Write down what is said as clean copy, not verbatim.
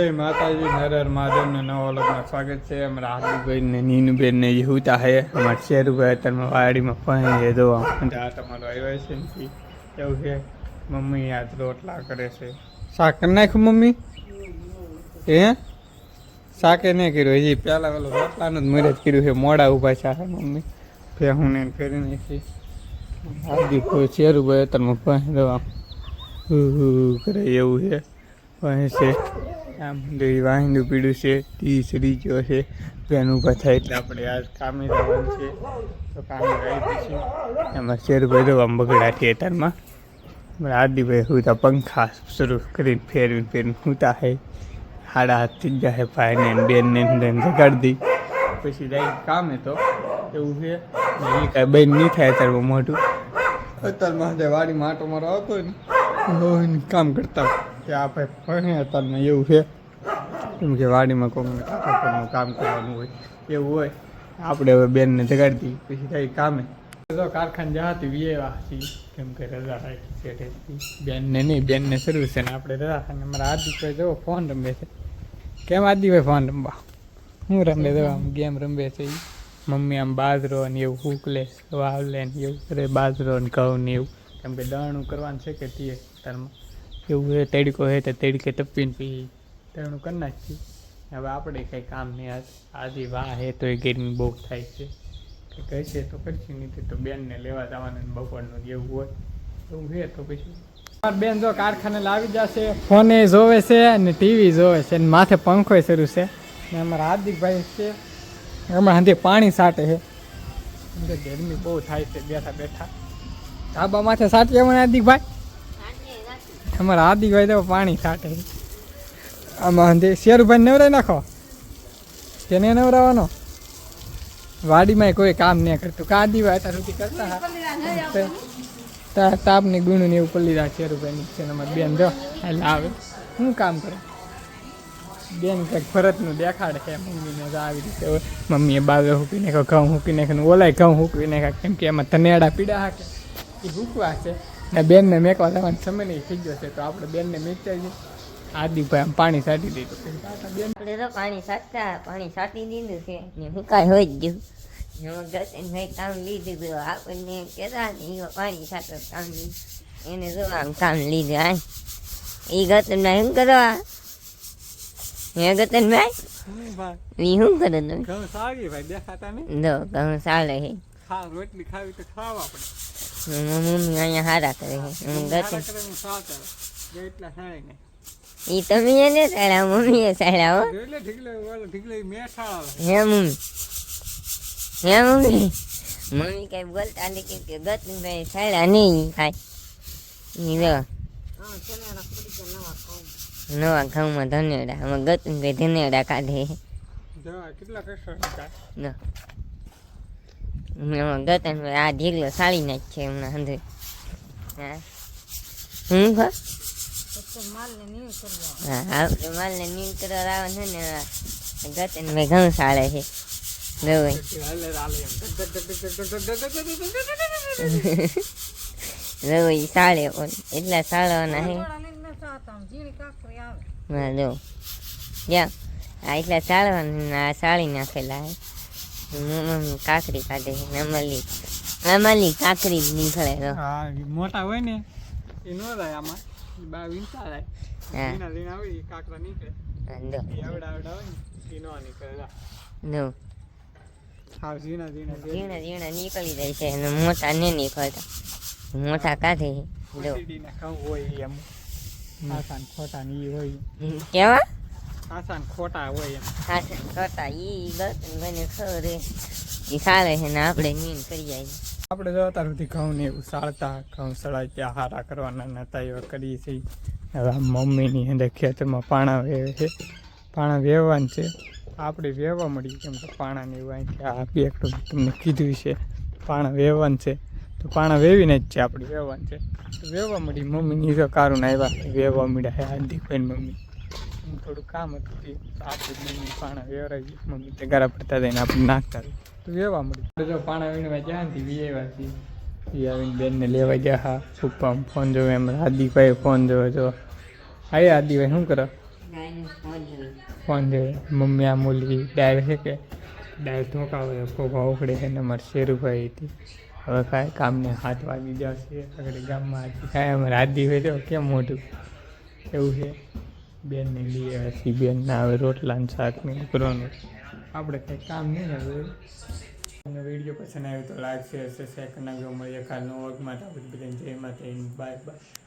જય માતાજી નરર મહાદેવના નવા વ્લોગમાં સ્વાગત છે. અમારા હાર્દિકભાઈ ને નીનુબેન ને યુતા હે અમારા શેરુભાઈ અત્યારમાં વાડીમાં પાણી જોવા આ તમારો આવ્યો છે ને એવું છે. મમ્મી આજ રોટલા કરે છે. શાક કરી નાખ્યું મમ્મી? હે શાકે નહીં કર્યું હજી પહેલાં પેલું રોટલાનું જ મરજ કર્યું છે. મોડા ઊભા છે મમ્મી ફેહું ને ફેરી નાખી. હાર્દિકભાઈ શેરુભાઈ અત્યારમાં પાણી જોવા કરે એવું છે. પાણી છે આમ વાહિંદુ પીડું છે. ટી સરીજો છે બેન ઊભા થાય એટલે આપણે આજ કામે જવાનું છે. તો કામે આવી પછી એમાં શેરભાઈ તો આમ બગડા છે તારમાં આદિભાઈ હુંતા પંખા શરૂ કરીને ફેરવીને હુંતા હે. હાડા હાથ થઈ જાય ભાઈને બેનને જગાડી દી પછી જાય કામે. તો એવું છે એ કાંઈ બેન નહીં થાય અત્યારમાં મોઢું અત્યારમાં વાડીમાં આટો મારો આવતો હોય ને કામ કરતા કે આ ભાઈ ભણે અત્યારમાં એવું છે. કેમ કે વાડીમાં કોઈ કાકાનું કામ કરવાનું હોય એવું હોય. આપણે હવે બેનને જગાડી દઈએ પછી કંઈ કામે તો કારખાને જવાથી વિયેવા છીએ. કેમ કે રજા રાખી છે બેનને નહીં, બેનને શરૂ છે ને આપણે રજા રાખીને અમારા આદિભાઈ જો ફોન રમે છે. કેમ આદિભાઈ ફોન રમવા હું રમે જો આમ ગેમ રમે છે. મમ્મી આમ બાજરો ને એવું હુકલે વાવલે ને એવું કરે બાજરો ને ઘઉં ને એવું. કેમ કે દળનું કરવાનું છે કે તે તારમાં એવું છે. તડકો હોય તો તડકે તપીને પછી દળનું કરી નાખીએ. હવે આપણે કંઈ કામ નહીં આજે વાહ હે તો એ ગરમી બહુ થાય છે કે કહેશે તો કરશે નહીં તો બેનને લેવા જવાનું બપોરનું એવું હોય એવું છે. તો પછી મારી બેન જો કારખાને લાવી જશે. ફોને જોવે છે અને ટીવી જોવે છે અને માથે પંખો શરૂ છે ને અમારા હાર્દિકભાઈ છે એમાં હાથે પાણી સાટે છે. ગરમી બહુ થાય છે બેઠા બેઠા ધાબા માથે સાટીએ મને હાર્દિકભાઈ. અમારા હાર્દિકભાઈ તો પાણી સાટે છે. આમાં શેરુભાઈ નવરાઈ નાખો તેને નવરાવાનો. વાડીમાં કોઈ કામ નહીં કરતું કાદીભાઈ અત્યાર સુધી કરતા તાપની ગુણું ને એવું પલ્લી રહ્યા શેરુભાઈની છે. અમારે બેન જો એટલે આવે શું કામ કરે બેન કંઈક ફરજનું દેખાડે છે. મમ્મીને આવી રીતે હોય મમ્મીએ બાવે હૂકી નાખો ઘઉં હૂકી નાખે ઓલાય ઘઉં હૂકવી નાખે. કેમ કે એમાં તનેડા પીડા હાકે એ હૂકવા છે ને બેનને મેકવા જવાનો સમય નહીં થઈ ગયો છે. તો આપણે બેનને મેકતા જઈએ. આદિભાઈ આમ પાણી સાટી દીધું પાણી સાટી દીધું છે ને હું કાંઈ હોય જ ગયું ભાઈ કામ લીધું આપણને કહેતા ને એ પાણી સાટો કામ લીધું એને જો આમ કામ લીધું આ એ ગતનભાઈ શું કરવા હે ગતનભાઈ એ શું કરે તમે ઘઉં સારી ભાઈ દેખાતા ને જો ઘઉં ચાલે છે રોટલી ખાવી તો ખાવા આપણે મમ્મી અહીંયા હારા કરે છે ગતન એટલા સારી ને એ તમે એને સાડા મમ્મીએ સાડા હો હે મમ્મી હે મમ્મી મમ્મી કઈ બોલતા નથી કે ગતનભાઈ સાડા નહીં ખાય નવા ઘઉંમાં ધનેડા આમાં ગતનભાઈ ધનેડા કાઢે આમાં ગતનભાઈ આ ઢીગલો સાળી નાખશે હમણાં હંધે હા હું ખા હા આપણે માલને નીલ કરવા આવવાનું છે ને ગતનભાઈ ઘઉં સાળે છે. રવઈ સાળે પણ એટલા સાળવાના છે. હા જો જ્યાં આ એટલા સાળવાના આ સાળી નાખેલા છે. કાકરી કાઢે છે અમાલી કાકરી જ નીકળે તો મોટા હોય ને એ નો થાય આમાં બા વીંટા થાય ઝીણા ઝીણા હોય કાકરા નીકળે આવડા આવડા હોય ને એ નો નીકળે નો હા ઝીણા ઝીણા ઝીણા ઝીણા નીકળી જાય છે અને મોટા ને નીકળતા મોટા કાઢે જો ઘઉં હોય એમ આસાન ખોટા ને ઈ હોય કેવા આસાન ખોટા હોય એમ આસાન ખોટા ઈ ગતનભાઈને ખબર એ સાળે છે ને આપણે નીન કરી જાય. આપણે જો અત્યાર સુધી ઘઉં ને એવું સાળતા ઘઉં સળાઈ ત્યાં હારા કરવાના નતા એવા કરીએ છીએ. હવે આ મમ્મીની અંદર ખેતરમાં પાણા વેવે છે. પાણા વેવવાનું છે આપણે વેવવા મળી. કેમ કે પાણાને એવું અહીંથી આ બેકડું તમને કીધું છે પાણા વેવવાનું છે. તો પાણા વેવીને જ છે આપણે વેવવાનું છે તો વેવવા મળી. મમ્મીની તો કારું આવ્યા વેવવા મળ્યા છે હાર્દિકભાઈ મમ્મી થોડું કામ હતું આપણે મમ્મી પાણા વેવરાવી મમ્મી તે ગારા પડતા થઈને આપણે નાખતા તો વેવા મળી. જો પાણા વીણવા જ્યાંથી વેવા છીએ એ આવીને બેનને લેવા ગયા. હા પપ્પા ફોન જોવે એમ હાર્દિકભાઈ ફોન જોવે જો હા આદિભાઈ શું કરો ગાયનું ફોન જોયું. ફોન જોઈએ મમ્મી આમ ઓલી ડાળ છે કે ડાળ ધોકાવે ફોફા ઉખડે છે ને અમારે શેરુભાઈ હતી હવે કાંઈ કામને 7 વાગી જશે આગળ ગામમાં આજી કાંઈ અમારે આદિ હોય તો કેમ મોટું એવું છે બેનને લઈએ હસી બેનના હવે રોટલા ને શાક ને કરવાનું આપણે કંઈ કામ નહીં હવે તમને વિડીયો પસંદ આવ્યો તો લાઈક શેર સબસ્ક્રાઈબ કરી નાખજો મળીએ કાલનો વર્ગમાં તો બધાને જય માતા બાય બાય.